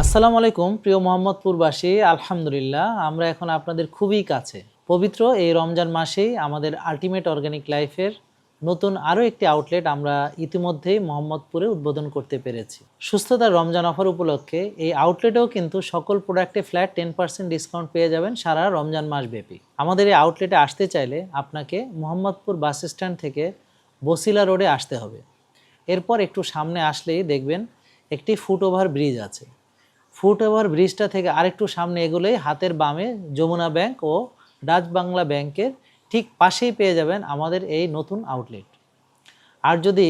আসসালামু আলাইকুম প্রিয় মোহাম্মদপুরবাসী, আলহামদুলিল্লাহ আমরা এখন আপনাদের খুবই কাছে। পবিত্র এই রমজান মাসেই আমাদের আল্টিমেট অর্গানিক লাইফের নতুন আরও একটি আউটলেট আমরা ইতিমধ্যেই মোহাম্মদপুরে উদ্বোধন করতে পেরেছি। সুস্থতার রমজান অফার উপলক্ষে এই আউটলেটেও কিন্তু সকল প্রোডাক্টে ফ্ল্যাট 10% ডিসকাউন্ট পেয়ে যাবেন সারা রমজান মাস ব্যাপী। আমাদের এই আউটলেটে আসতে চাইলে আপনাকে মোহাম্মদপুর বাস স্ট্যান্ড থেকে বসিলা রোডে আসতে হবে। এরপর একটু সামনে আসলেই দেখবেন একটি ফুটওভার ব্রিজ আছে। ফুটওভার ব্রিজটা থেকে আরেকটু সামনে এগোলেই হাতের বামে যমুনা ব্যাংক ও ডাচ বাংলা ব্যাংকের ঠিক পাশেই পেয়ে যাবেন আমাদের এই নতুন আউটলেট। আর যদি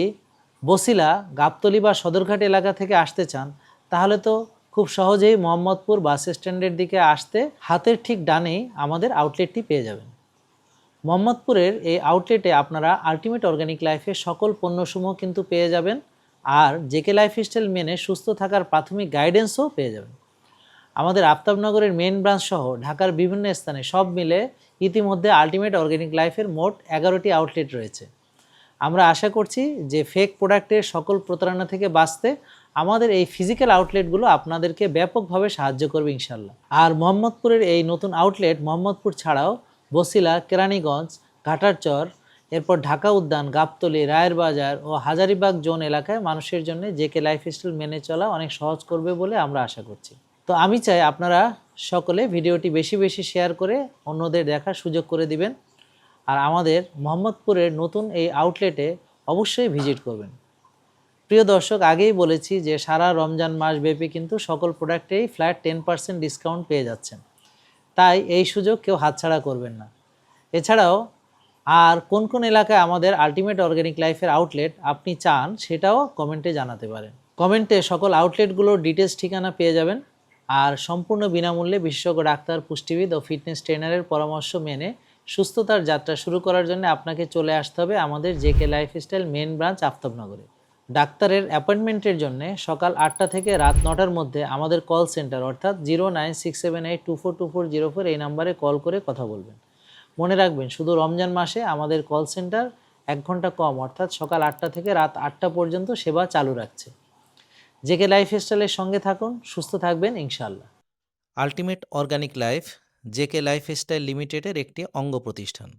বসিলা, গাবতলী বা সদরঘাট এলাকা থেকে আসতে চান তাহলে তো খুব সহজেই মোহাম্মদপুর বাস স্ট্যান্ডের দিকে আসতে হাতের ঠিক ডানেই আমাদের আউটলেটটি পেয়ে যাবেন। মোহাম্মদপুরের এই আউটলেটে আপনারা আল্টিমেট অর্গানিক লাইফের সকল পণ্যসমূহ কিন্তু পেয়ে যাবেন, আর জেকে লাইফস্টাইল মেনে সুস্থ থাকার প্রাথমিক গাইডেন্সও পেয়ে যাবেন। আমাদের আফতাবনগরের মেন ব্রাঞ্চ সহ ঢাকার বিভিন্ন স্থানে সব মিলে ইতিমধ্যে আল্টিমেট অর্গানিক লাইফের মোট 11টি আউটলেট রয়েছে। আমরা আশা করছি যে ফেক প্রোডাক্টের সকল প্রতারণা থেকে বাঁচতে আমাদের এই ফিজিক্যাল আউটলেটগুলো আপনাদেরকে ব্যাপকভাবে সাহায্য করবে ইনশাল্লাহ। আর মোহাম্মদপুরের এই নতুন আউটলেট মোহাম্মদপুর ছাড়াও বসিলা, কেরানীগঞ্জ, ঘাটারচর, এরপর ঢাকা উদ্যান, গাবতলী, রায়ের বাজার ও হাজারীবাগ জোন এলাকায় মানুষের জন্য জেকে লাইফস্টাইল মেনে চলা অনেক সহজ করবে বলে আমরা আশা করছি। তো আমি চাই আপনারা সকলে ভিডিওটি বেশি বেশি শেয়ার করে অন্যদের দেখার সুযোগ করে দিবেন, আর আমাদের মোহাম্মদপুরের নতুন এই আউটলেটে অবশ্যই ভিজিট করবেন। প্রিয় দর্শক, আগেই বলেছি যে সারা রমজান মাস ব্যাপী কিন্তু সকল প্রোডাক্টেই ফ্ল্যাট 10% ডিসকাউন্ট পেয়ে যাচ্ছেন, তাই এই সুযোগ কেউ হাতছাড়া করবেন না। এছাড়াও আর কোন কোন এলাকায় আমাদের আল্টিমেট অর্গানিক লাইফের আউটলেট আপনি চান সেটাও কমেন্টে জানাতে পারেন। কমেন্টে সকল আউটলেটগুলোর ডিটেলস ঠিকানা পেয়ে যাবেন। আর সম্পূর্ণ বিনামূল্যে বিশেষজ্ঞ ডাক্তার, পুষ্টিবিদ ও ফিটনেস ট্রেনারের পরামর্শ মেনে সুস্থতার যাত্রা শুরু করার জন্য আপনাকে চলে আসতে হবে আমাদের জেকে লাইফস্টাইল মেন ব্রাঞ্চ আফতাবনগরে। ডাক্তারের অ্যাপয়েন্টমেন্টের জন্য সকাল 8টা থেকে রাত 9টার মধ্যে আমাদের কল সেন্টার অর্থাৎ 09678242404 এই নাম্বারে কল করে কথা বলবেন। মনে রাখবেন, শুধু রমজান মাসে আমাদের কল সেন্টার 1 ঘন্টা কম অর্থাৎ সকাল 8টা থেকে রাত 8টা পর্যন্ত সেবা চালু রাখছে। জেকে লাইফস্টাইলের সঙ্গে থাকুন, সুস্থ থাকবেন ইনশাআল্লাহ। Ultimate organic life JK lifestyle লিমিটেডের একটি অঙ্গ প্রতিষ্ঠান।